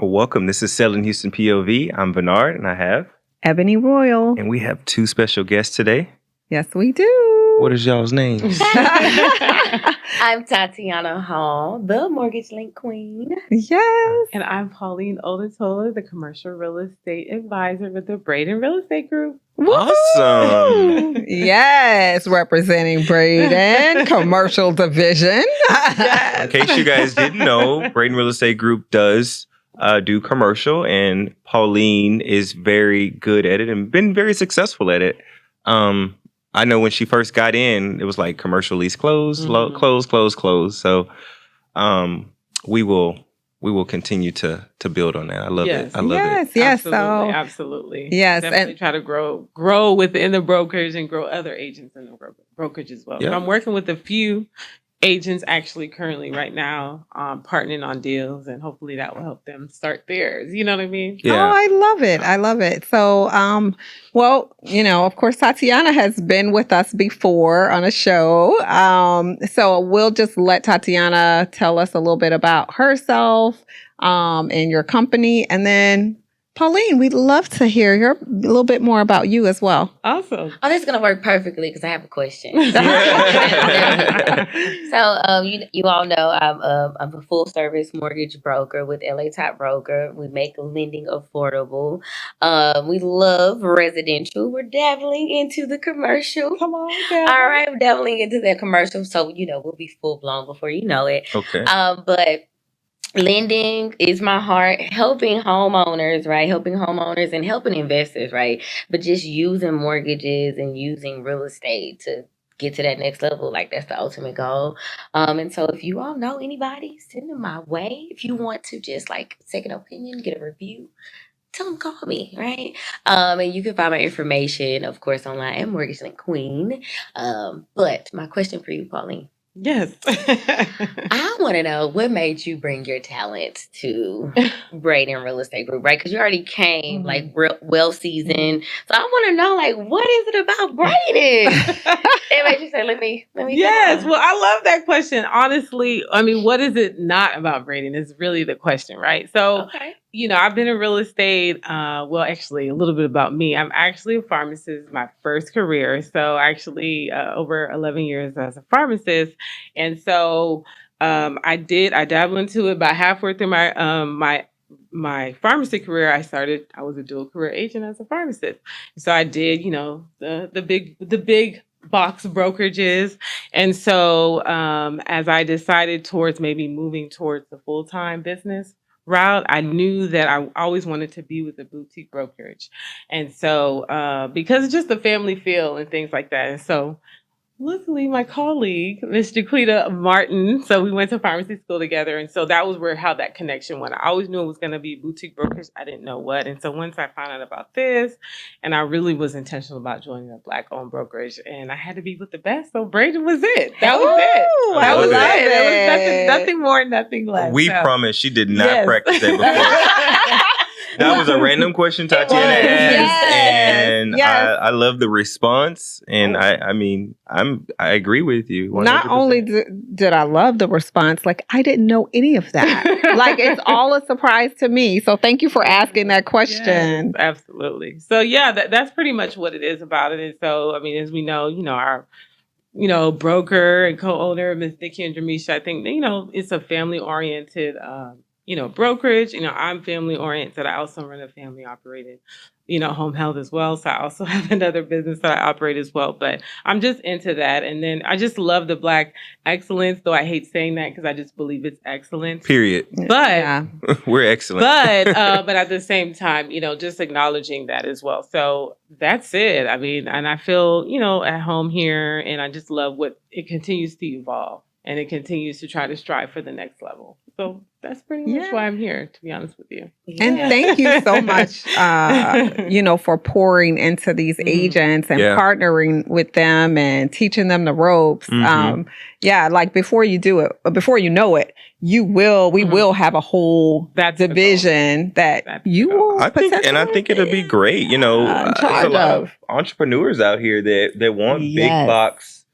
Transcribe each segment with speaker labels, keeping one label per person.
Speaker 1: Welcome. This is Selling Houston P.O.V. I'm Bernard, and I have...
Speaker 2: Ebony Royal.
Speaker 1: And we have two special guests today.
Speaker 2: Yes, we do.
Speaker 1: What is y'all's names?
Speaker 3: I'm Tatiana Hall, the Mortgage Link Queen.
Speaker 2: Yes.
Speaker 4: And I'm Pauline Odutola, the Commercial Real Estate Advisor with the Braden Real Estate Group.
Speaker 1: Awesome.
Speaker 2: Yes, representing Braden Commercial Division.
Speaker 1: In case you guys didn't know, Braden Real Estate Group does do commercial, and Pauline is very good at it and been very successful at it. I know when she first got in, it was like commercial lease close, close. So we will continue to build on that. I love it. I love it.
Speaker 2: Yes.
Speaker 4: Absolutely.
Speaker 2: Yes.
Speaker 4: Definitely
Speaker 2: And
Speaker 4: try to grow within the brokerage and grow other agents in the brokerage as well.
Speaker 1: Yep.
Speaker 4: So I'm working with a few agents actually currently right now, partnering on deals, and hopefully that will help them start theirs. You know what I mean?
Speaker 1: Yeah.
Speaker 2: Oh, I love it. I love it. So, well, of course, Tatiana has been with us before on a show. So we'll just let Tatiana tell us a little bit about herself, and your company. And then Pauline, we'd love to hear a little bit more about you as well.
Speaker 4: Awesome.
Speaker 3: Oh, this is going to work perfectly because I have a question. So, you all know I'm a full service mortgage broker with LA Top Broker. We make lending affordable. We love residential. We're dabbling into the commercial.
Speaker 4: Come on.
Speaker 3: All right, we're dabbling into the commercial. So, we'll be full blown before you know it.
Speaker 1: Okay.
Speaker 3: But lending is my heart, helping homeowners, right? Helping homeowners and helping investors, right? But just using mortgages and using real estate to get to that next level, like that's the ultimate goal. And so if you all know anybody, send them my way. If you want to just like second opinion, get a review, tell them call me, right? And you can find my information, of course, online at Mortgage Link Queen. But my question for you, Pauline.
Speaker 4: Yes.
Speaker 3: I want to know what made you bring your talent to Braden Real Estate Group, right? Because you already came like well seasoned. So I want to know, like, what is it about Braden? It made you say, let me.
Speaker 4: Yes. Well, I love that question. Honestly, I mean, what is it not about Braden is really the question, right? So,
Speaker 3: Okay.
Speaker 4: I've been in real estate. Well, actually, a little bit about me. I'm actually a pharmacist, my first career. So actually over 11 years as a pharmacist. And so I dabbled into it about halfway through my pharmacy career. I was a dual career agent as a pharmacist. So I did, the big box brokerages. And so as I decided towards maybe moving towards the full-time business route, I knew that I always wanted to be with a boutique brokerage. And so because it's just the family feel and things like that. And so luckily, my colleague, Miss Jaquita Martin, so we went to pharmacy school together. And so that was how that connection went. I always knew it was going to be boutique brokerage. I didn't know what. And so once I found out about this, and I really was intentional about joining a Black-owned brokerage, and I had to be with the best. So Braden was it. That was it.
Speaker 1: I love it.
Speaker 4: There was nothing more, nothing less.
Speaker 1: We promise she did not practice that before. That was a random question Tatiana asked, and I love the response. And I agree with you. 100%.
Speaker 2: Not only did I love the response, like I didn't know any of that. Like it's all a surprise to me. So thank you for asking that question.
Speaker 4: Yes, absolutely. So that's pretty much what it is about it. And so, I mean, as we know, our broker and co-owner, Ms. Nikki and Dramisha, I think, it's a family-oriented brokerage. I'm family oriented. I also run a family operated, home health as well. So I also have another business that I operate as well. But I'm just into that. And then I just love the Black excellence, though I hate saying that because I just believe it's excellence.
Speaker 1: Period.
Speaker 4: But
Speaker 1: we're excellent.
Speaker 4: But at the same time, just acknowledging that as well. So that's it. I mean, and I feel, at home here, and I just love what it continues to evolve, and it continues to try to strive for the next level. So that's pretty much why I'm here, to be honest with you.
Speaker 2: And thank you so much, for pouring into these agents and partnering with them and teaching them the ropes. Like before you do it, before you know it, we will have a whole division that you will.
Speaker 1: I think it'll be great. There's a lot of entrepreneurs out here that want big box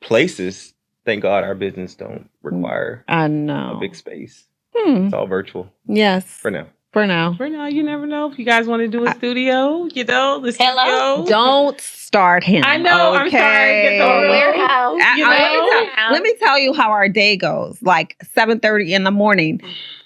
Speaker 1: places. Thank God our business don't require a big space. It's all virtual
Speaker 2: Yes.
Speaker 1: for now.
Speaker 2: For now.
Speaker 4: For now, you never know if you guys want to do a studio. The
Speaker 3: Hello?
Speaker 4: studio.
Speaker 2: Don't start him.
Speaker 4: I know. I'm sorry. Get the
Speaker 3: Or
Speaker 4: real-
Speaker 3: warehouse.
Speaker 2: Let me tell you how our day goes. Like 7:30 in the morning.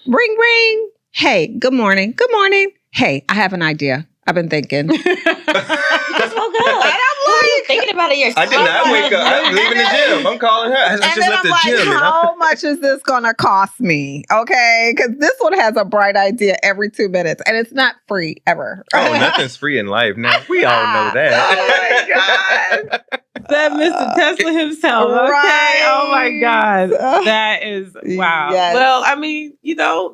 Speaker 2: Ring, ring. Hey, good morning. Good morning. Hey, I have an idea. I've been thinking.
Speaker 3: You just woke up.
Speaker 2: And I'm like,
Speaker 3: Thinking about it yourself.
Speaker 1: I did not wake up. I'm leaving the gym. I'm calling her. I just
Speaker 2: then
Speaker 1: left
Speaker 2: I'm
Speaker 1: the
Speaker 2: like,
Speaker 1: gym.
Speaker 2: how much is this going to cost me? Okay. Because this one has a bright idea every 2 minutes and it's not free ever.
Speaker 1: Oh, nothing's free in life now. We all know that.
Speaker 2: Oh my God.
Speaker 4: That Mr. Tesla himself. Okay.
Speaker 2: Right.
Speaker 4: Oh my God. That is wow.
Speaker 2: Yes.
Speaker 4: Well, I mean,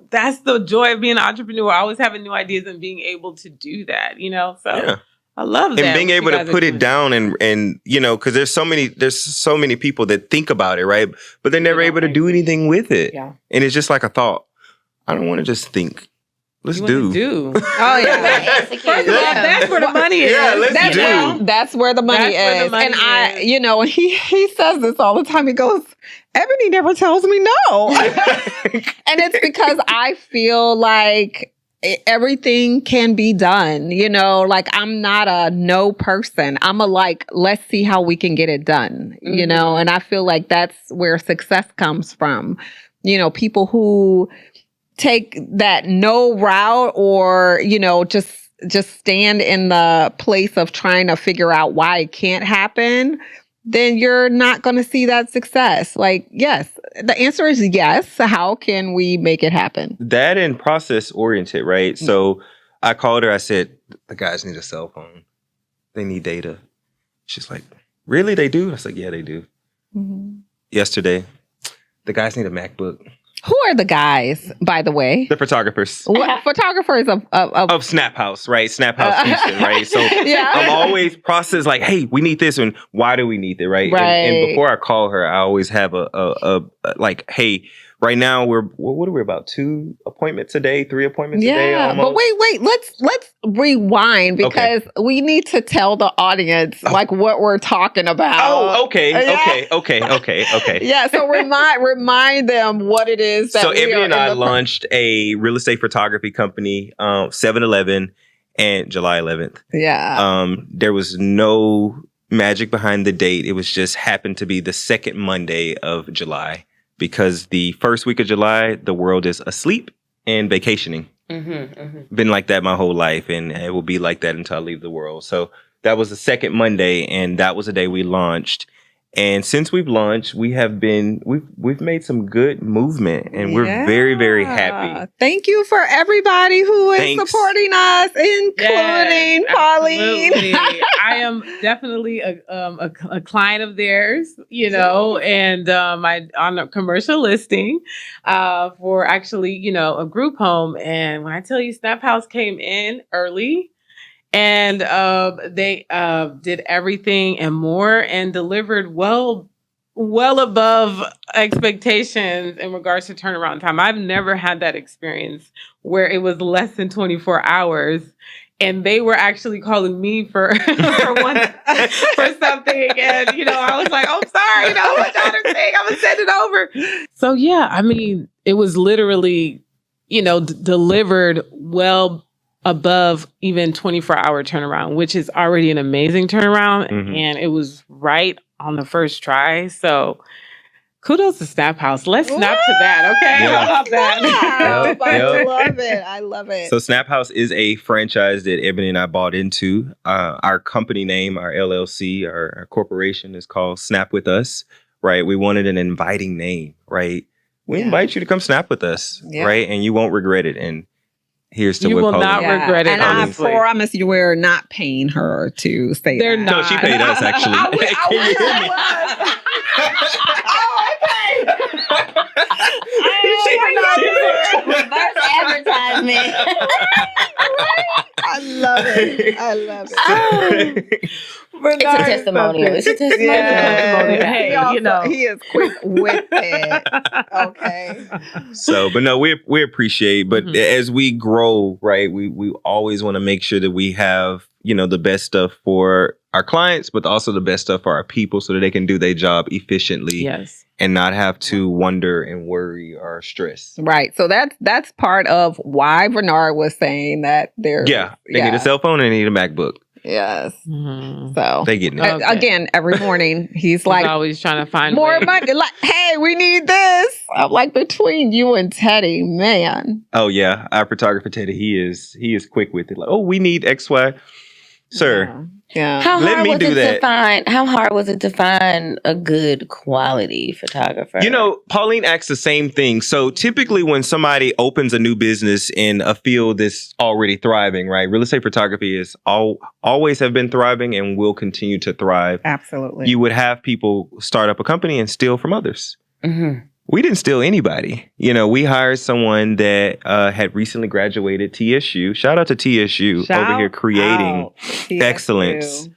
Speaker 4: that's the joy of being an entrepreneur. Always having new ideas and being able to do that, So
Speaker 1: Yeah.
Speaker 4: I love that.
Speaker 1: And being
Speaker 4: what
Speaker 1: able
Speaker 4: you
Speaker 1: to
Speaker 4: guys are
Speaker 1: put it
Speaker 4: doing.
Speaker 1: down and because there's so many people that think about it, right? But they're never
Speaker 4: They don't
Speaker 1: able to do anything with it.
Speaker 4: Yeah.
Speaker 1: And it's just like a thought. I don't want to just think. Let's
Speaker 4: You wanna
Speaker 1: do.
Speaker 2: Oh, yeah.
Speaker 3: Execute.
Speaker 4: First of all,
Speaker 2: Yeah.
Speaker 4: that's where the money is.
Speaker 1: Yeah, let's
Speaker 2: That's,
Speaker 1: do.
Speaker 2: that's where the money
Speaker 4: That's where the
Speaker 2: is.
Speaker 4: money
Speaker 2: And I,
Speaker 4: is.
Speaker 2: he says this all the time. He goes, Ebony never tells me no. And it's because I feel like everything can be done, like I'm not a no person. I'm a let's see how we can get it done, and I feel like that's where success comes from. People who take that no route or, just stand in the place of trying to figure out why it can't happen, then you're not going to see that success. Yes, the answer is yes. How can we make it happen?
Speaker 1: That and process oriented, right? So I called her. I said, the guys need a cell phone. They need data. She's like, really? They do? I was like, yeah, they do.
Speaker 2: Mm-hmm.
Speaker 1: Yesterday, the guys need a MacBook.
Speaker 2: Who are the guys, by the way?
Speaker 1: The photographers
Speaker 2: What photographers
Speaker 1: of Snap House, right? Snap House Houston, right? So
Speaker 2: Yeah.
Speaker 1: I'm always process like, hey, we need this, and why do we need it, right?
Speaker 2: Right.
Speaker 1: And before I call her, I always have a like, hey, right now what are we about 2 appointments a day, 3 appointments a day,
Speaker 2: Yeah,
Speaker 1: almost.
Speaker 2: but wait, let's rewind because we need to tell the audience what we're talking about.
Speaker 1: Oh, okay,
Speaker 2: Yeah.
Speaker 1: okay.
Speaker 2: Yeah, so remind them what it is that
Speaker 1: So
Speaker 2: we
Speaker 1: Ebony
Speaker 2: are
Speaker 1: and
Speaker 2: in
Speaker 1: I
Speaker 2: the
Speaker 1: launched a real estate photography company, 7-Eleven, and July 11th.
Speaker 2: Yeah.
Speaker 1: There was no magic behind the date. It was just happened to be the second Monday of July because the first week of July, the world is asleep and vacationing. Been like that my whole life, and it will be like that until I leave the world. So that was the second Monday, and that was the day we launched. And since we've launched, we've made some good movement, and we're very, very happy.
Speaker 2: Thank you for everybody who is
Speaker 1: Thanks.
Speaker 2: supporting us, including Pauline.
Speaker 4: Absolutely. I am definitely a client of theirs, and I on a commercial listing for actually, a group home. And when I tell you Snap House came in early, and they did everything and more and delivered well above expectations in regards to turnaround time. I've never had that experience where it was less than 24 hours. And they were actually calling me for for something. And, I was like, oh, sorry, my daughter's thing. I'm going to send it over. So, yeah, I mean, it was literally, delivered well above even 24-hour turnaround, which is already an amazing turnaround. And it was right on the first try. So kudos to Snap House. Let's snap to that, okay?
Speaker 1: Yeah.
Speaker 4: How about that?
Speaker 2: Yep. I love it.
Speaker 1: So Snap House is a franchise that Ebony and I bought into. Our company name, our LLC, our corporation is called Snap With Us, right? We wanted an inviting name, right? We invite you to come snap with us, right? And you won't regret it. And here's to
Speaker 4: You
Speaker 1: what
Speaker 4: will
Speaker 1: Pauline.
Speaker 4: not regret it,
Speaker 2: And I
Speaker 4: honestly.
Speaker 2: promise you, we're not paying her to say
Speaker 4: They're
Speaker 2: that.
Speaker 4: not.
Speaker 1: No, she paid us actually.
Speaker 2: I wish
Speaker 1: Can you hear me?
Speaker 3: Reverse advertisement.
Speaker 2: I love it.
Speaker 3: It's a testimonial. It's a testimonial.
Speaker 2: Yeah.
Speaker 4: Hey,
Speaker 2: He is quick with it. Okay.
Speaker 1: So, but no, we appreciate. But as we grow, right, we always want to make sure that we have the best stuff for our clients, but also the best stuff for our people, so that they can do their job efficiently.
Speaker 4: Yes.
Speaker 1: and not have to wonder and worry or stress.
Speaker 2: Right. So that's part of why Bernard was saying that they're
Speaker 1: They need a cell phone and they need a MacBook.
Speaker 2: Yes.
Speaker 4: Mhm.
Speaker 2: So
Speaker 1: They getting it.
Speaker 4: Okay.
Speaker 2: again, every morning he's
Speaker 4: He's
Speaker 2: like,
Speaker 4: always trying to find
Speaker 2: more
Speaker 4: ways.
Speaker 2: money. Like, hey, we need this. I'm like, between you and Teddy, man.
Speaker 1: Oh yeah, our photographer Teddy, he is quick with it. Like, oh, we need XY. Sir,
Speaker 2: Yeah.
Speaker 3: How
Speaker 1: Let
Speaker 3: hard
Speaker 1: me
Speaker 3: was
Speaker 1: do
Speaker 3: it
Speaker 1: that.
Speaker 3: to find? How hard was it to find a good quality photographer?
Speaker 1: you know, Pauline asks the same thing. So typically when somebody opens a new business in a field that's already thriving, right? Real estate photography is always have been thriving and will continue to thrive.
Speaker 2: Absolutely.
Speaker 1: You would have people start up a company and steal from others.
Speaker 3: Mhm.
Speaker 1: We didn't steal anybody. You know, we hired someone that had recently graduated TSU. Shout out to TSU over here creating excellence.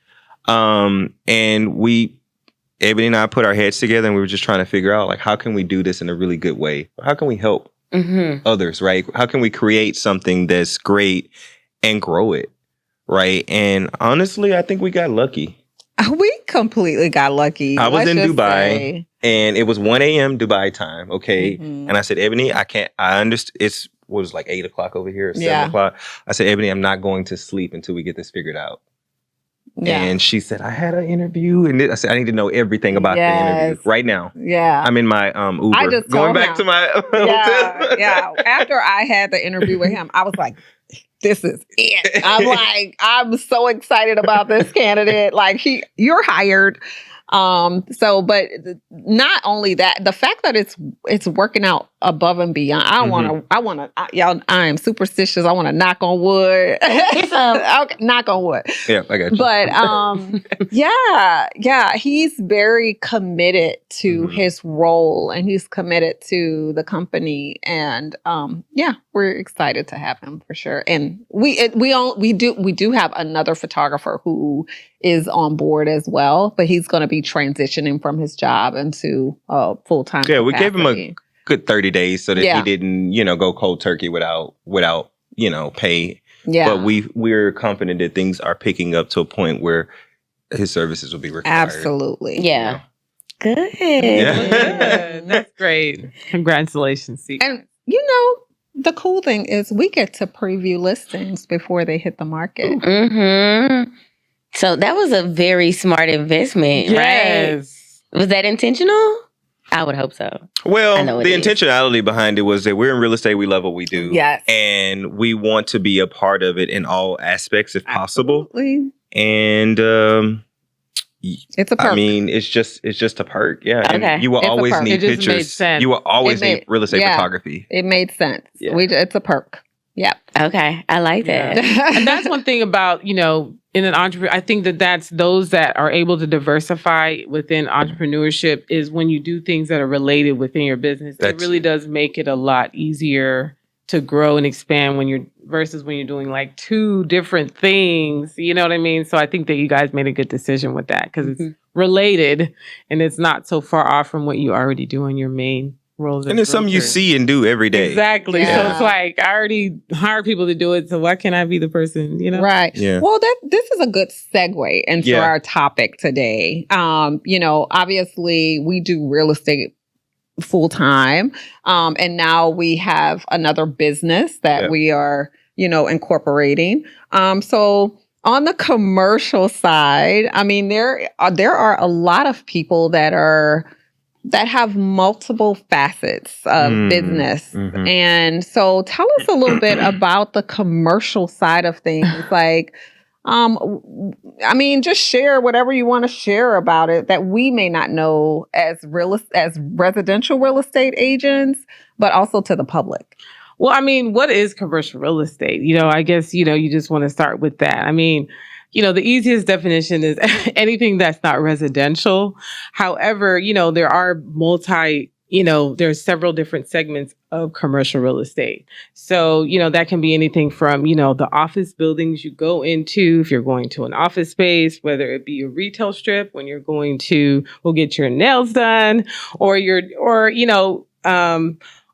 Speaker 1: And Ebony and I put our heads together and we were just trying to figure out, like, how can we do this in a really good way? How can we help others, right? How can we create something that's great and grow it, right? And honestly, I think we got lucky.
Speaker 2: We completely got lucky.
Speaker 1: I was
Speaker 2: Let's
Speaker 1: in
Speaker 2: just
Speaker 1: Dubai.
Speaker 2: say.
Speaker 1: And it was 1 a.m. Dubai time, okay?
Speaker 2: Mhm.
Speaker 1: And I said, Ebony, I understand. It was like 8 o'clock over here, 7 o'clock. I said, Ebony, I'm not going to sleep until we get this figured out.
Speaker 2: Yeah.
Speaker 1: And she said, I had an interview. And I said, I need to know everything about the interview right now.
Speaker 2: Yeah.
Speaker 1: I'm in my Uber.
Speaker 2: I just
Speaker 1: going
Speaker 2: told
Speaker 1: back
Speaker 2: him.
Speaker 1: to my
Speaker 2: Yeah.
Speaker 1: hotel.
Speaker 2: Yeah. After I had the interview with him, I was like, this is it. I'm like, I'm so excited about this candidate. Like, you're hired. But not only that, the fact that it's working out above and beyond. I am superstitious. I want to knock on wood. Okay, knock on wood.
Speaker 1: Yeah, I got you.
Speaker 2: But yeah, he's very committed to his role and he's committed to the company. And we're excited to have him for sure. And we do have another photographer who is on board as well, but he's going to be transitioning from his job into full-time.
Speaker 1: Yeah, we gave him a good 30 days so that he didn't, go cold turkey without, pay.
Speaker 2: Yeah.
Speaker 1: But we're confident that things are picking up to a point where his services will be required.
Speaker 2: Absolutely.
Speaker 3: Yeah. Good.
Speaker 1: Yeah.
Speaker 4: That's great. Congratulations, C.
Speaker 2: And the cool thing is we get to preview listings before they hit the market.
Speaker 3: Mm-hmm. So that was a very smart investment, right? Was that intentional? I would hope so.
Speaker 1: Well, the intentionality behind it was that we're in real estate. We love what we do.
Speaker 2: Yes.
Speaker 1: And we want to be a part of it in all aspects if possible.
Speaker 2: Absolutely.
Speaker 1: And
Speaker 2: it's a perk.
Speaker 1: I mean, it's just a perk. Yeah.
Speaker 3: Okay.
Speaker 1: And you will always need
Speaker 4: It just made
Speaker 1: pictures.
Speaker 4: sense.
Speaker 1: You will always need real estate photography.
Speaker 2: It made sense.
Speaker 1: Yeah.
Speaker 2: It's a perk. Yep.
Speaker 3: Okay. I like that.
Speaker 4: And that's one thing about, in an entrepreneur, I think that's those that are able to diversify within entrepreneurship is when you do things that are related within your business. It really does make it a lot easier to grow and expand versus when you're doing like two different things. You know what I mean? So I think that you guys made a good decision with that because it's related and it's not so far off from what you already do in your main roles.
Speaker 1: And it's something you see and do every day.
Speaker 4: Exactly.
Speaker 2: Yeah.
Speaker 4: So it's like I already hired people to do it. So why can't I be the person,
Speaker 2: Right.
Speaker 1: Yeah.
Speaker 2: Well, this is a good segue into our topic today. Obviously we do real estate full time. And now we have another business that we are, incorporating. So on the commercial side, I mean, there are a lot of people that have multiple facets of business.
Speaker 1: Mm-hmm.
Speaker 2: And so tell us a little bit about the commercial side of things. Like, just share whatever you want to share about it that we may not know as residential real estate agents, but also to the public.
Speaker 4: Well, I mean, what is commercial real estate? I guess, you just want to start with that. I mean, the easiest definition is anything that's not residential. However, there are there's several different segments of commercial real estate. So, that can be anything from, the office buildings you go into, if you're going to an office space, whether it be a retail strip, when you're going to go get your nails done, or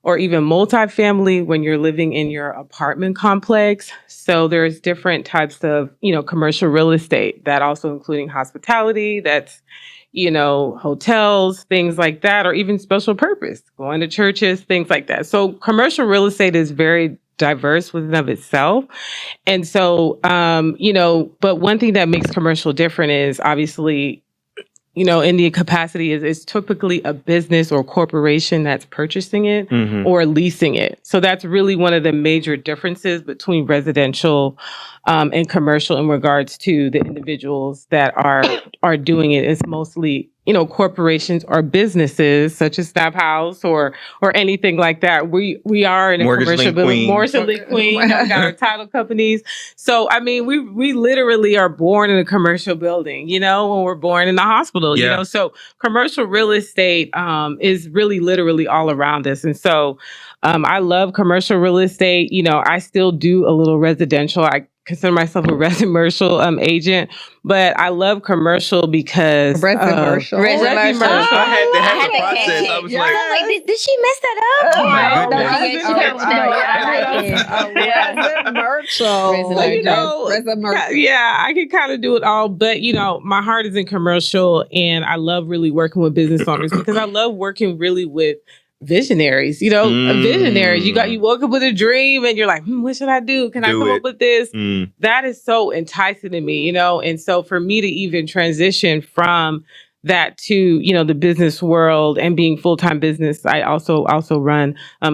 Speaker 4: or even multifamily when you're living in your apartment complex. So there's different types of, commercial real estate that also including hospitality. That's, hotels, things like that, or even special purpose, going to churches, things like that. So commercial real estate is very diverse within of itself. And so, but one thing that makes commercial different is obviously, in the capacity is it's typically a business or corporation that's purchasing it or leasing it. So that's really one of the major differences between residential and commercial in regards to the individuals that are doing it. It's mostly, corporations or businesses such as Snap House or anything like that. We are in a commercial building, Morrison Queen. We got our title companies. So I mean, we literally are born in a commercial building, when we're born in the hospital, So commercial real estate is really literally all around us. And so I love commercial real estate. I still do a little residential. I consider myself a residential agent, but I love commercial because
Speaker 2: residential.
Speaker 1: I had the process. I was like,
Speaker 3: did she mess that up?
Speaker 1: Oh my
Speaker 2: goodness.
Speaker 4: Yeah, I can kind of do it all, but my heart is in commercial, and I love really working with business owners because I love working really with visionaries, visionaries. You woke up with a dream and you're like, what should I do? Can I come up with this? That is so enticing to me, and so for me to even transition from that to, the business world and being full-time business, I also run, a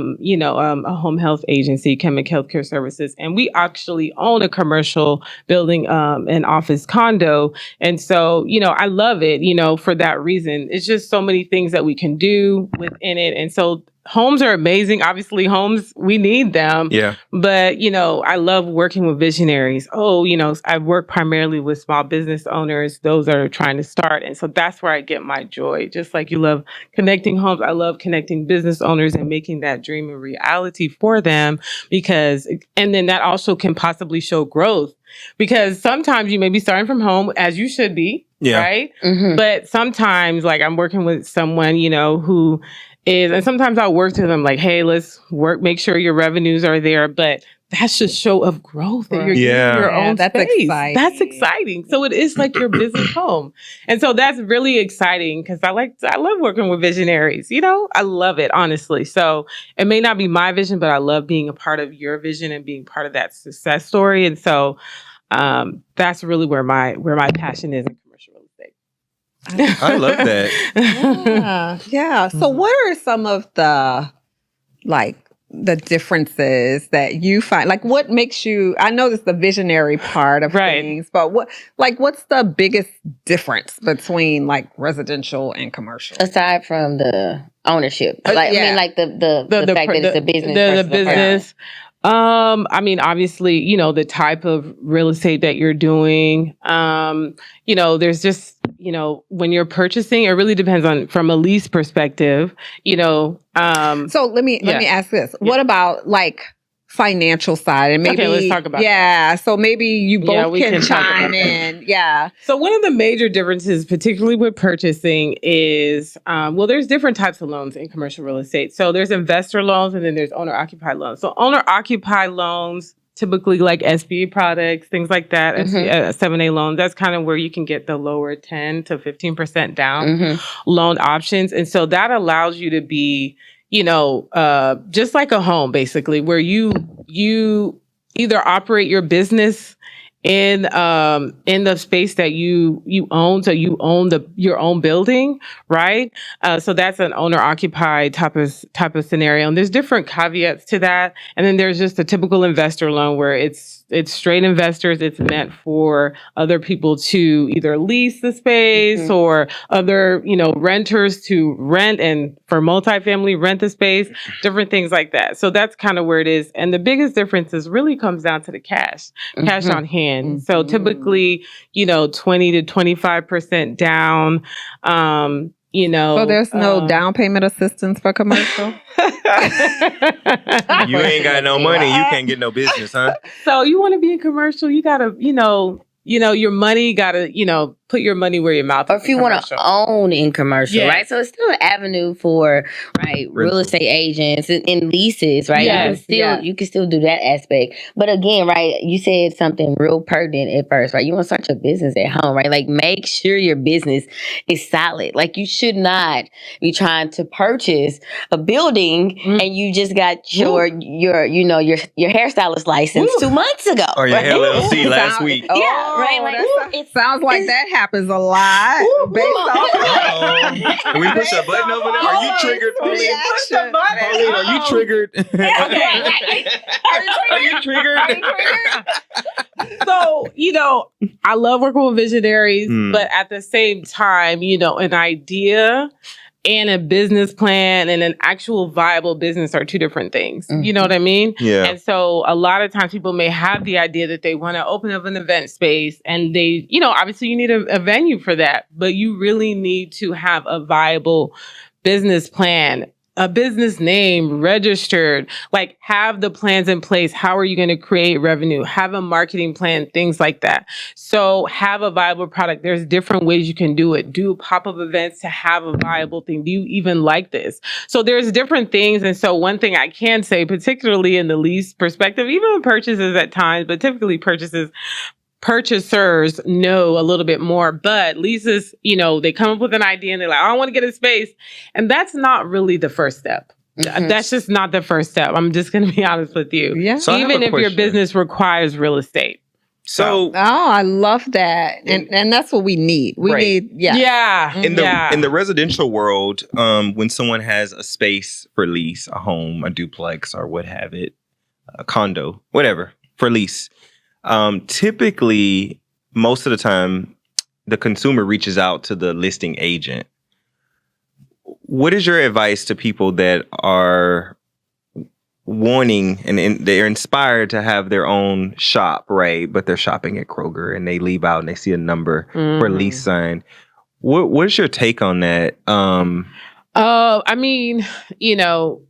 Speaker 4: home health agency, Chemic Healthcare Services. And we actually own a commercial building, an office condo. And so, I love it, for that reason. It's just so many things that we can do within it. And so homes are amazing. Obviously, homes, we need them.
Speaker 1: Yeah.
Speaker 4: But, I love working with visionaries. I work primarily with small business owners, those that are trying to start. And so that's where I get my joy. Just like you love connecting homes, I love connecting business owners and making that dream a reality for them and then that also can possibly show growth. Because sometimes you may be starting from home, as you should be, right? But sometimes, like I'm working with someone, who and sometimes I'll work to them like, hey, let's make sure your revenues are there. But that's just show of growth that you're getting your own
Speaker 2: that's
Speaker 4: space.
Speaker 2: Exciting.
Speaker 4: That's exciting. So it is like your business home. And so that's really exciting because I love working with visionaries. I love it, honestly. So it may not be my vision, but I love being a part of your vision and being part of that success story. And so that's really where my passion is in commercial real estate.
Speaker 1: I love that.
Speaker 2: Yeah. So what are some of the differences that you find? Like what makes you, I know this is the visionary part of things, but what's the biggest difference between like residential and commercial?
Speaker 3: Aside from the ownership. The fact that it's a business.
Speaker 4: The business. Obviously, the type of real estate that you're doing, there's just, when you're purchasing, it really depends from a lease perspective, So
Speaker 2: let me ask this. Yeah. What about like financial side? And maybe
Speaker 4: let's talk about
Speaker 2: that. So maybe you both can chime in. Yeah.
Speaker 4: So one of the major differences, particularly with purchasing, is there's different types of loans in commercial real estate. So there's investor loans and then there's owner-occupied loans. So owner-occupied loans, typically like SBA products, things like that, 7A loans, that's kind of where you can get the lower 10 to 15% down loan options. And so that allows you to be, just like a home, basically, where you either operate your business in the space that you own. So you own your own building, right? So that's an owner occupied type of scenario. And there's different caveats to that. And then there's just a typical investor loan where it's straight investors. It's meant for other people to either lease the space or other, renters to rent, and for multifamily rent the space, different things like that. So that's kind of where it is. And the biggest difference really comes down to the cash on hand. So typically, 20 to 25% down.
Speaker 2: So there's no down payment assistance for commercial?
Speaker 1: You ain't got no money, you can't get no business, huh?
Speaker 4: So you want to be in commercial, you gotta, your money gotta, put your money where your mouth is.
Speaker 3: Or if you want to own in commercial,
Speaker 4: Yes.
Speaker 3: right? So it's still an avenue for real estate agents and leases, right?
Speaker 4: Yes.
Speaker 3: You can still do that aspect. But again, right, you said something real pertinent at first, right? You want to start your business at home, right? Like make sure your business is solid. Like you should not be trying to purchase a building and you just got your hairstylist license 2 months ago.
Speaker 1: Or your
Speaker 3: right?
Speaker 1: LLC last week.
Speaker 3: Yeah, right. Like,
Speaker 2: it sounds like that happens a lot. Based on
Speaker 1: Can we push a button over there? Are you triggered, Pauline?
Speaker 2: Push the button.
Speaker 1: Pauline, are you triggered? Are you triggered?
Speaker 4: So, I love working with visionaries, but at the same time, an idea and a business plan and an actual viable business are two different things. You know what I mean?
Speaker 1: Yeah.
Speaker 4: And so a lot of times people may have the idea that they want to open up an event space and they, obviously you need a venue for that, but you really need to have a viable business plan, a business name registered, like have the plans in place. How are you going to create revenue? Have a marketing plan, things like that. So have a viable product. There's different ways you can do it. Do pop-up events to have a viable thing. Do you even like this? So there's different things. And so one thing I can say, particularly in the lease perspective, even with purchases at times, but typically purchasers know a little bit more, but leases, they come up with an idea and they're like, I want to get a space. And that's not really the first step. That's just not the first step. I'm just going to be honest with you.
Speaker 2: Yeah.
Speaker 1: So
Speaker 4: even if your business requires real estate.
Speaker 1: So
Speaker 2: I love that. And that's what we need. We need,
Speaker 1: In the residential world, when someone has a space for lease, a home, a duplex, or what have it, a condo, whatever, for lease, typically, most of the time, the consumer reaches out to the listing agent. What is your advice to people that are wanting and they're inspired to have their own shop, right? But they're shopping at Kroger and they leave out and they see a number for lease sign. What's your take on that?
Speaker 4: I mean,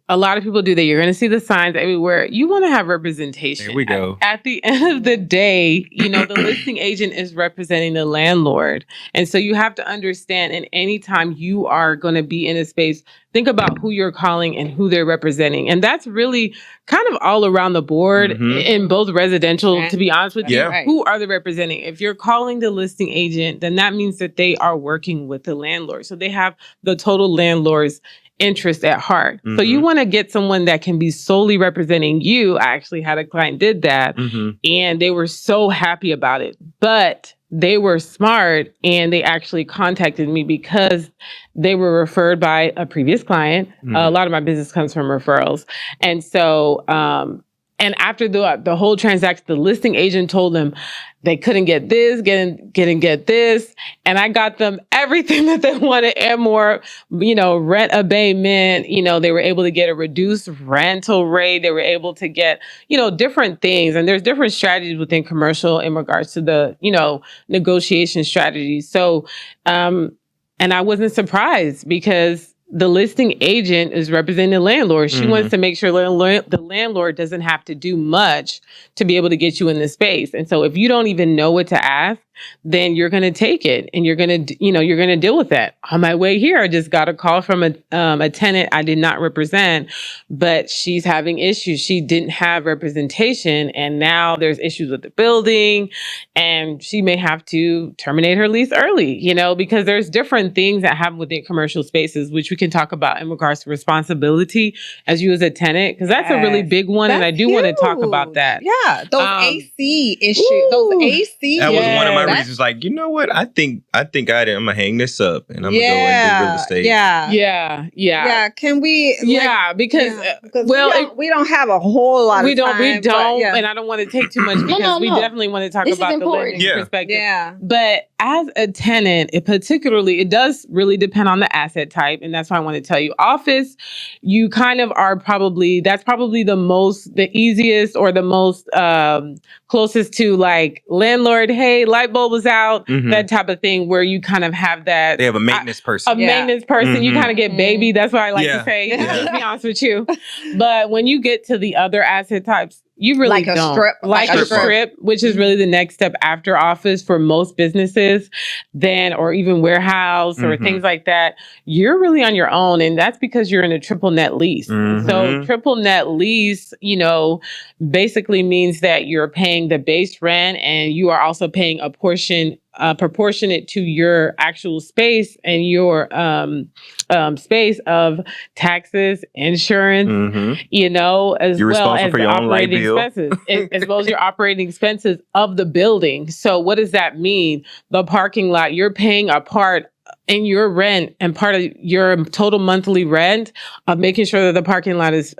Speaker 4: a lot of people do that. You're going to see the signs everywhere. You want to have representation.
Speaker 1: There we go.
Speaker 4: At the end of the day, the listing agent is representing the landlord. And so you have to understand, and anytime you are going to be in a space, think about who you're calling and who they're representing. And that's really kind of all around the board in both residential, to be honest with you. Who are they representing? If you're calling the listing agent, then that means that they are working with the landlord. So they have the total landlord's interest at heart. So you want to get someone that can be solely representing you. I actually had a client did that and they were so happy about it, but they were smart and they actually contacted me because they were referred by a previous client. A lot of my business comes from referrals. And so, and after the whole transaction, the listing agent told them they couldn't get this, couldn't get this. And I got them everything that they wanted and more, rent abatement. They were able to get a reduced rental rate. They were able to get, different things. And there's different strategies within commercial in regards to the, negotiation strategies. So, and I wasn't surprised because the listing agent is representing the landlord. She wants to make sure the landlord doesn't have to do much to be able to get you in the space. And so if you don't even know what to ask, then you're going to take it and you're going to deal with that. On my way here, I just got a call from a tenant I did not represent, but she's having issues. She didn't have representation and now there's issues with the building and she may have to terminate her lease early, because there's different things that happen within commercial spaces, which we can talk about in regards to responsibility as you as a tenant, because that's a really big one. And I do want to talk about that.
Speaker 2: Yeah. Those AC issues, those AC.
Speaker 1: That was one of my reasons. Like, you know what? I think I'm gonna hang this up and I'm gonna go and do real estate.
Speaker 2: Yeah. Can we?
Speaker 4: Because
Speaker 2: we don't have a whole lot.
Speaker 4: We
Speaker 2: of time,
Speaker 4: don't, and I don't want to take too much because we definitely want to talk about the lending perspective.
Speaker 2: Yeah.
Speaker 4: But as a tenant, it does really depend on the asset type, and that's why I want to tell you. Office, you kind of are that's probably the easiest or the most closest to like landlord. Hey, light bulb was out, that type of thing, where you kind of have that.
Speaker 1: They have a maintenance person.
Speaker 4: Maintenance person. You kind of get baby. That's what I like to say. To be honest with you. But when you get to the other asset types, You really
Speaker 2: Like a
Speaker 4: don't.
Speaker 2: strip-
Speaker 4: Like
Speaker 1: like a
Speaker 4: a
Speaker 1: strip.
Speaker 4: strip, which is really the next step after office for most businesses, then or even warehouse or
Speaker 1: Mhm.
Speaker 4: things like that. You're really on your own, and that's because you're in a triple net lease.
Speaker 1: Mhm.
Speaker 4: So triple net lease, basically means that you're paying the base rent and you are also paying a portion proportionate to your actual space and your space of taxes, insurance,
Speaker 1: Mhm.
Speaker 4: as
Speaker 1: You're
Speaker 4: well
Speaker 1: responsible
Speaker 4: as
Speaker 1: for
Speaker 4: the
Speaker 1: your own light
Speaker 4: operating
Speaker 1: bill.
Speaker 4: expenses, as well as your operating expenses of the building. So what does that mean? The parking lot, you're paying a part in your rent and part of your total monthly rent of making sure that the parking lot is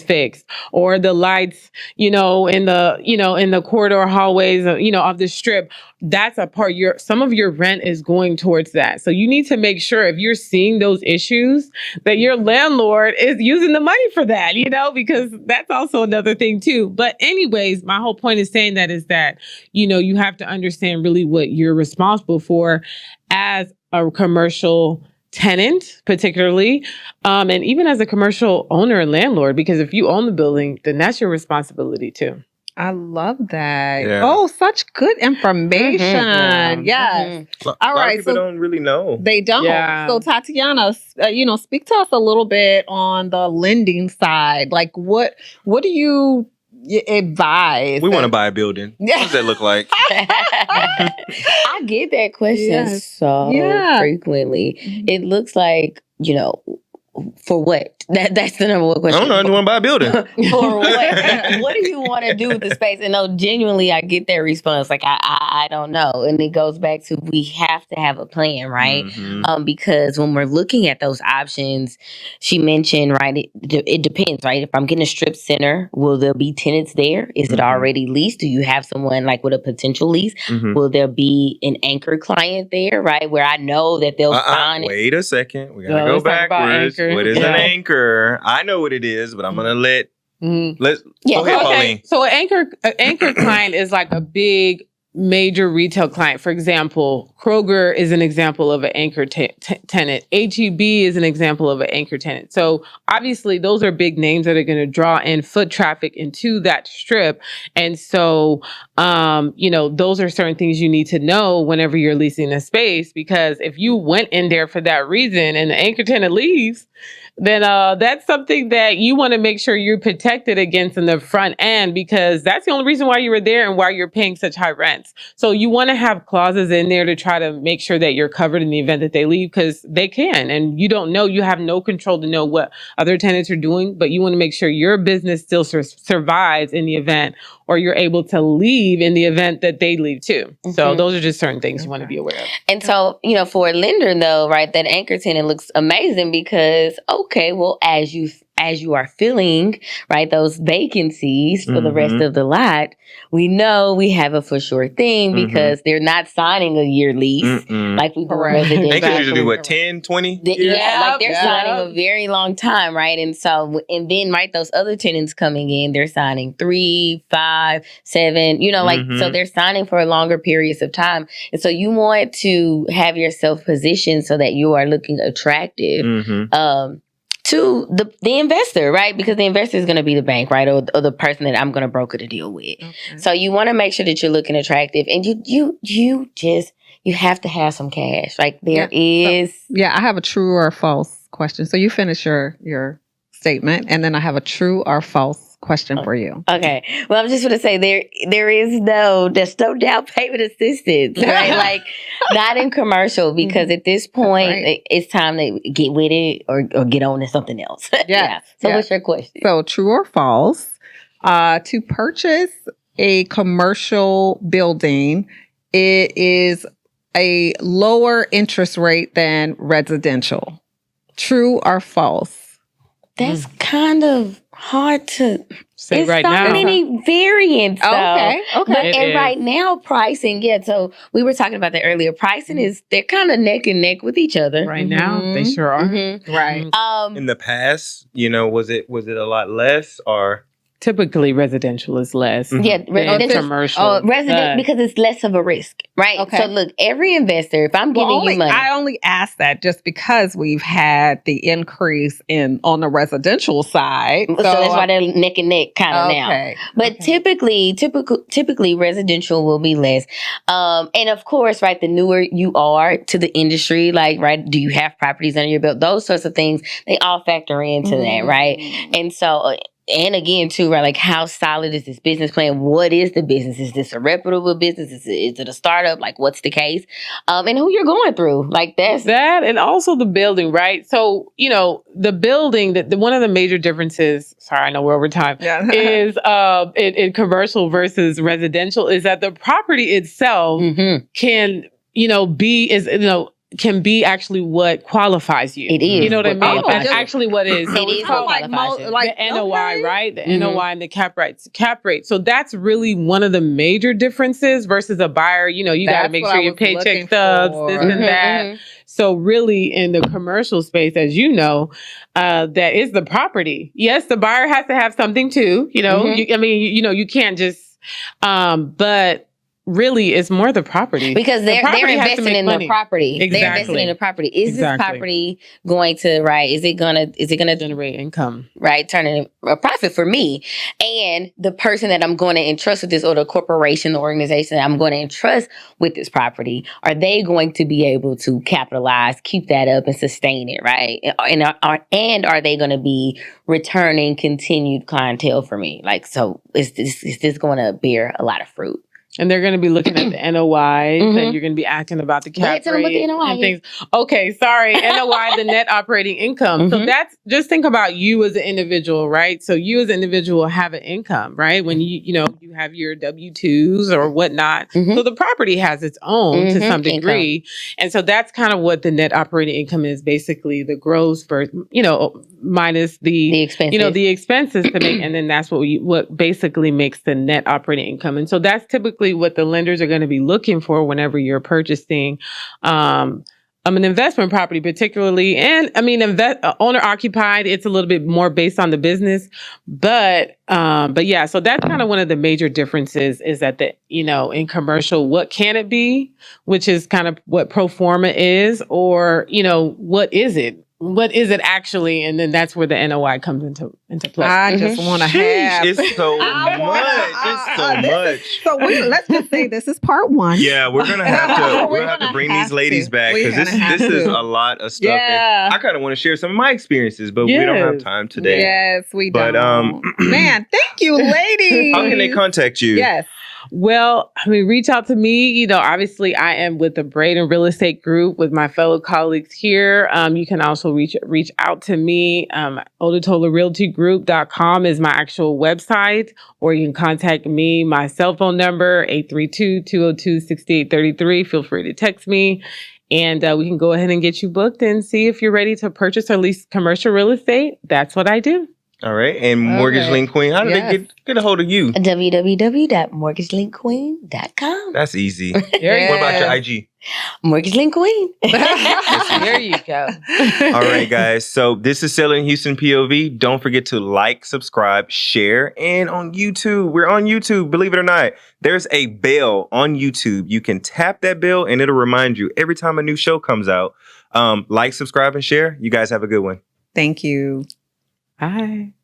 Speaker 4: fixed, or the lights, in the corridor hallways, of the strip. That's a part. Some of your rent is going towards that. So you need to make sure if you're seeing those issues that your landlord is using the money for that, because that's also another thing too. But anyways, my whole point is saying that is that, you have to understand really what you're responsible for as a commercial tenant, particularly, and even as a commercial owner and landlord, because if you own the building, then that's your responsibility too.
Speaker 2: I love that.
Speaker 1: Yeah.
Speaker 2: Oh, such good information.
Speaker 3: Mhm.
Speaker 2: Yes.
Speaker 3: Mhm.
Speaker 2: All
Speaker 1: A lot
Speaker 2: right,
Speaker 1: of people
Speaker 2: so-
Speaker 1: don't really know.
Speaker 2: They don't.
Speaker 4: Yeah.
Speaker 2: So Tatiana, speak to us a little bit on the lending side. Like what do you advise?
Speaker 1: We want to buy a building. What does that look like?
Speaker 3: I get that question
Speaker 2: Yes.
Speaker 3: so
Speaker 2: Yeah.
Speaker 3: frequently.
Speaker 2: Mhm.
Speaker 3: It looks like, for what? That's the number one
Speaker 1: I
Speaker 3: question.
Speaker 1: don't know. I just want to buy a building.
Speaker 3: For what? What do you want to do with the space? And no, genuinely, I get that response. Like I don't know, and it goes back to we have to have a plan, right?
Speaker 1: Mhm.
Speaker 3: Because when we're looking at those options, she mentioned, right? It depends, right? If I'm getting a strip center, will there be tenants there? Is it
Speaker 1: Mhm.
Speaker 3: already leased? Do you have someone like with a potential lease?
Speaker 1: Mhm.
Speaker 3: Will there be an anchor client there, right? Where I know that they'll sign it.
Speaker 1: Wait a second. We gotta
Speaker 4: No,
Speaker 1: go
Speaker 4: let's talk about
Speaker 1: backwards.
Speaker 4: anchor.
Speaker 1: What is
Speaker 4: Yeah.
Speaker 1: an anchor? I know what it is, but I'm gonna let's
Speaker 3: Yeah.
Speaker 1: go ahead, Pauline.
Speaker 4: So an anchor client is like a big major retail client. For example, Kroger is an example of an anchor tenant. HEB is an example of an anchor tenant. So obviously those are big names that are going to draw in foot traffic into that strip. And so, those are certain things you need to know whenever you're leasing a space, because if you went in there for that reason and the anchor tenant leaves, then that's something that you want to make sure you're protected against in the front end, because that's the only reason why you were there and why you're paying such high rents. So you want to have clauses in there to try to make sure that you're covered in the event that they leave, because they can, and you don't know, you have no control to know what other tenants are doing, but you want to make sure your business still survives in the event, or you're able to leave in the event that they leave too. So those are just certain things you want to be aware of.
Speaker 3: And so, for a lender though, right, that anchor tenant looks amazing because, okay, well, as you are filling, right, those vacancies for the rest of the lot, we know we have a for sure thing because they're not signing a year lease like we do in residential.
Speaker 1: Anchors usually do what, 10, 20 years?
Speaker 3: Yeah, like they're signing a very long time, right? And so, and then, right, those other tenants coming in, they're signing 3, 5, 7, so they're signing for longer periods of time. And so you want to have yourself positioned so that you are looking attractive to the investor, right? Because the investor is going to be the bank, right? Or the person that I'm going to broker the deal with. Okay. So you want to make sure that you're looking attractive, and you have to have some cash. Like there is.
Speaker 2: So, I have a true or false question. So you finish your statement, and then I have a true or false question for you.
Speaker 3: Okay. Well, I'm just going to say there's no down payment assistance, right? Like not in commercial, because at this point it's time to get with it or get on to something else. So what's your question?
Speaker 2: So true or false, to purchase a commercial building, it is a lower interest rate than residential. True or false?
Speaker 3: That's kind of hard to
Speaker 4: say right now.
Speaker 3: There's so many variants.
Speaker 2: Okay.
Speaker 3: And right now, pricing. Yeah. So we were talking about that earlier. Pricing they're kind of neck and neck with each other.
Speaker 4: Right now, they sure are.
Speaker 2: Right.
Speaker 1: In the past, was it a lot less, or
Speaker 4: typically residential is less.
Speaker 3: Yeah,
Speaker 4: than
Speaker 3: residential.
Speaker 4: commercial.
Speaker 3: Resident because it's less of a risk, right?
Speaker 2: Okay.
Speaker 3: So look, every investor, if I'm giving you money,
Speaker 2: I only asked that just because we've had the increase on the residential side.
Speaker 3: so that's why they're neck and neck kind of now. But typically residential will be less. And of course, right, the newer you are to the industry, like, right, do you have properties under your belt? Those sorts of things, they all factor into that, right? And so, and again, too, right, like how solid is this business plan? What is the business? Is this a reputable business? Is it a startup? Like, what's the case? And who you're going through? Like that's
Speaker 4: that, and also the building, right? So, the building, one of the major differences, sorry, I know we're over time, is in commercial versus residential is that the property itself can, can be actually what qualifies you.
Speaker 3: It is.
Speaker 4: You know what I mean? That's actually what it is. So
Speaker 3: it is
Speaker 4: called
Speaker 3: what qualifies you.
Speaker 4: the NOI, right? The NOI and the cap rate. So that's really one of the major differences versus a buyer. You got to make sure your paycheck stubs, this and that. So really in the commercial space, as you know, that is the property. Yes, the buyer has to have something too. You can't just, but really it's more the property
Speaker 3: because they're investing in the property.
Speaker 4: Exactly.
Speaker 3: They're investing in the property. Is this property going to is it gonna
Speaker 4: generate income,
Speaker 3: right, turn in a profit for me and the person that I'm going to entrust with this, or the corporation, the organization that I'm going to entrust with this property? Are they going to be able to capitalize, keep that up, and sustain it, right? And are they going to be returning continued clientele for me? Like, so is this going to bear a lot of fruit?
Speaker 4: And they're going to be looking at the NOI, and you're going to be asking about the cap rate and things. Okay, sorry, NOI, the net operating income. So that's, just think about you as an individual, right? So you as an individual have an income, right? When you have your W-2s or whatnot. So the property has its own to some degree. Income. And so that's kind of what the net operating income is, basically the gross minus the expenses. The expenses to make, and then that's what basically makes the net operating income. And so that's typically what the lenders are going to be looking for whenever you're purchasing an investment property, particularly. And I mean, owner occupied, it's a little bit more based on the business, but yeah, so that's kind of one of the major differences is that in commercial, what can it be, which is kind of what pro forma is, or, what is it? What is it actually? And then that's where the NOI comes into play.
Speaker 2: I just want to have.
Speaker 1: It's so much. It's so much.
Speaker 2: So let's just say this is part one.
Speaker 1: Yeah, we're gonna have to bring these ladies back because this is a lot of stuff. Yeah. I kind of want to share some of my experiences, but we don't have time today.
Speaker 2: Yes, we don't. But man, thank you, ladies.
Speaker 1: How can they contact you?
Speaker 2: Yes.
Speaker 4: Well, I mean, reach out to me. Obviously I am with the Braden Real Estate Group with my fellow colleagues here. You can also reach out to me. OdetolaRealtyGroup.com is my actual website, or you can contact me. My cell phone number, 832-202-6833. Feel free to text me. And we can go ahead and get you booked and see if you're ready to purchase or lease commercial real estate. That's what I do.
Speaker 1: All right. And Mortgage Link Queen, how do they get a hold of you?
Speaker 3: www.mortgagelinkqueen.com.
Speaker 1: That's easy. What about your IG?
Speaker 3: Mortgage Link Queen.
Speaker 4: There you go.
Speaker 1: All right, guys. So this is Selling Houston POV. Don't forget to like, subscribe, share, and on YouTube. We're on YouTube, believe it or not. There's a bell on YouTube. You can tap that bell and it'll remind you every time a new show comes out. Like, subscribe, and share. You guys have a good one.
Speaker 2: Thank you.
Speaker 4: Bye.